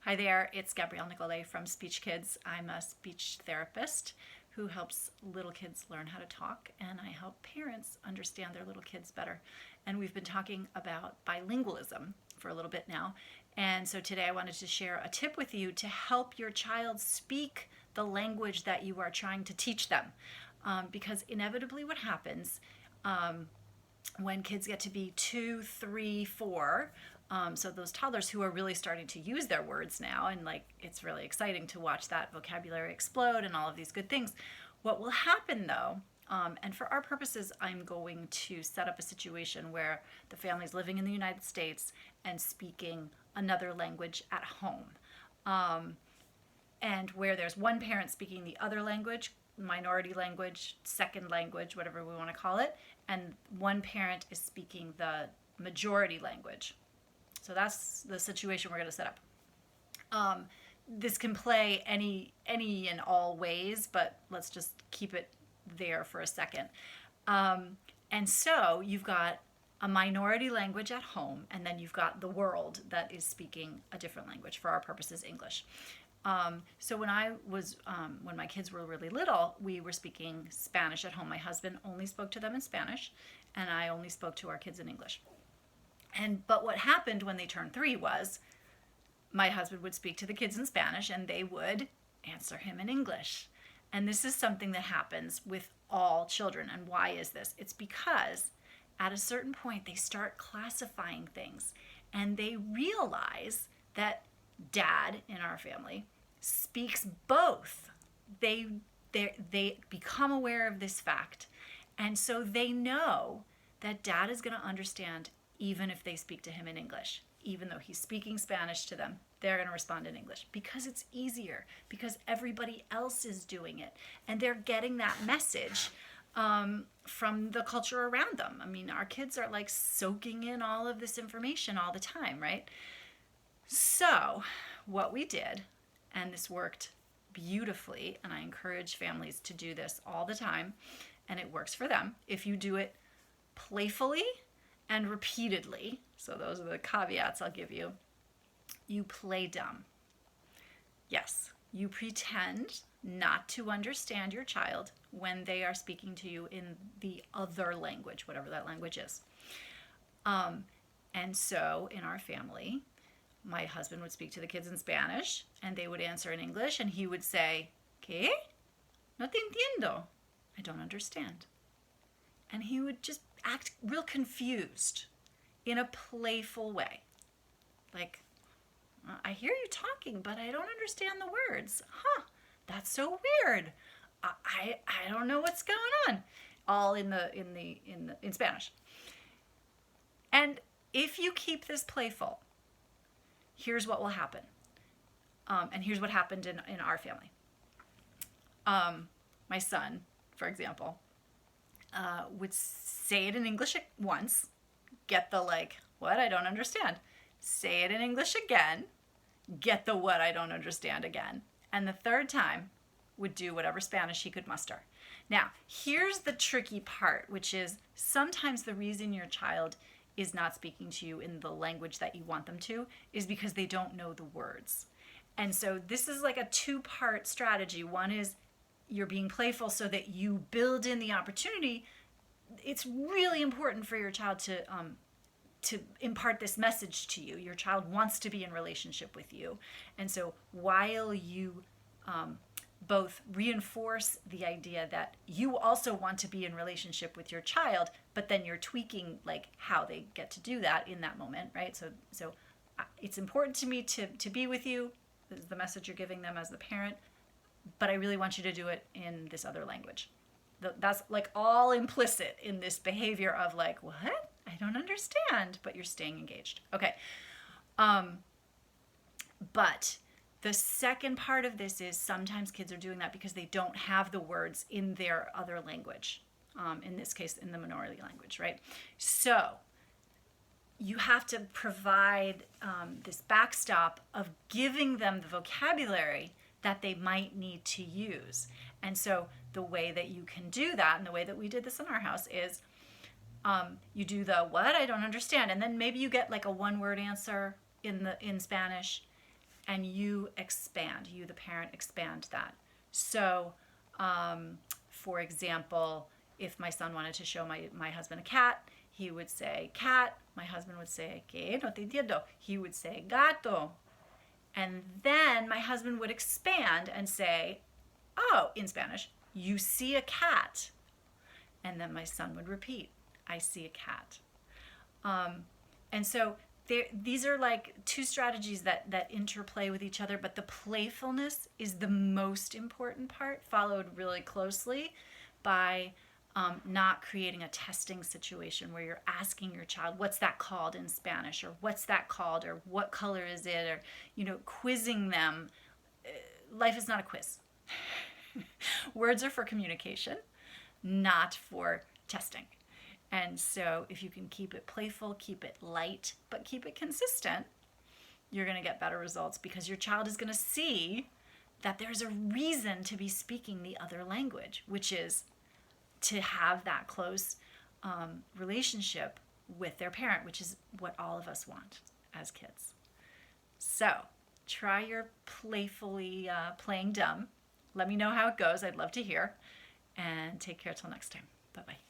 Hi there, it's Gabrielle Nicolay from SpeechKids. I'm a speech therapist who helps little kids learn how to talk, and I help parents understand their little kids better. And we've been talking about bilingualism for a little bit now. And so today I wanted to share a tip with you to help your child speak the language that you are trying to teach them. Because inevitably what happens when kids get to be 2, 3, 4, so those toddlers who are really starting to use their words now, and like it's really exciting to watch that vocabulary explode and all of these good things. What will happen though, and for our purposes, I'm going to set up a situation where the family's living in the United States and speaking another language at home. And where there's one parent speaking the other language, minority language, second language, whatever we want to call it, and one parent is speaking the majority language. So that's the situation we're going to set up. This can play any and all ways, but let's just keep it there for a second. And so you've got a minority language at home, and then you've got the world that is speaking a different language, for our purposes, English. So when when my kids were really little, we were speaking Spanish at home. My husband only spoke to them in Spanish, and I only spoke to our kids in English. But what happened when they turned 3 was my husband would speak to the kids in Spanish and they would answer him in English. And this is something that happens with all children. And why is this? It's because at a certain point they start classifying things and they realize that dad in our family speaks both. They become aware of this fact. And so they know that dad is going to understand even if they speak to him in English. Even though he's speaking Spanish to them, they're going to respond in English because it's easier, because everybody else is doing it. And they're getting that message from the culture around them. I mean, our kids are like soaking in all of this information all the time, right? So what we did, and this worked beautifully, and I encourage families to do this all the time, and it works for them if you do it playfully and repeatedly. So those are the caveats I'll give you. You play dumb. Yes, you pretend not to understand your child when they are speaking to you in the other language, whatever that language is. And so in our family, my husband would speak to the kids in Spanish and they would answer in English, and he would say, ¿Qué? No te entiendo. I don't understand. And he would just act real confused in a playful way. Like, I hear you talking, but I don't understand the words. Huh, that's so weird. I don't know what's going on. All in Spanish. And if you keep this playful, here's what will happen. And here's what happened in our family. My son, for example, would say it in English once, get the like, what, I don't understand. Say it in English again, get the what, I don't understand again. And the third time would do whatever Spanish he could muster. Now, here's the tricky part, which is sometimes the reason your child is not speaking to you in the language that you want them to is because they don't know the words. And so this is like a 2-part strategy. One is you're being playful so that you build in the opportunity. It's really important for your child to impart this message to you. Your child wants to be in relationship with you. And so while you both reinforce the idea that you also want to be in relationship with your child, but then you're tweaking like how they get to do that in that moment, right? So it's important to me to be with you. This is the message you're giving them as the parent, but I really want you to do it in this other language. That's like all implicit in this behavior of like, what? I don't understand, but you're staying engaged. Okay. But the second part of this is sometimes kids are doing that because they don't have the words in their other language. In this case, in the minority language, right? So you have to provide this backstop of giving them the vocabulary that they might need to use. And so the way that you can do that, and the way that we did this in our house, is you do the what, I don't understand, and then maybe you get like a one-word answer in Spanish, and you expand, you, the parent, expand that. So, for example, if my son wanted to show my husband a cat, he would say cat. My husband would say, que no te entiendo. He would say gato. And then my husband would expand and say, oh, in Spanish, you see a cat. And then my son would repeat, I see a cat. And so these are like two strategies that interplay with each other, but the playfulness is the most important part, followed really closely by not creating a testing situation where you're asking your child, what's that called in Spanish, or what's that called, or what color is it, or, quizzing them. Life is not a quiz. Words are for communication, not for testing. And so if you can keep it playful, keep it light, but keep it consistent, you're going to get better results, because your child is going to see that there's a reason to be speaking the other language, which is to have that close relationship with their parent, which is what all of us want as kids. So try your playfully playing dumb. Let me know how it goes. I'd love to hear. And take care till next time. Bye-bye.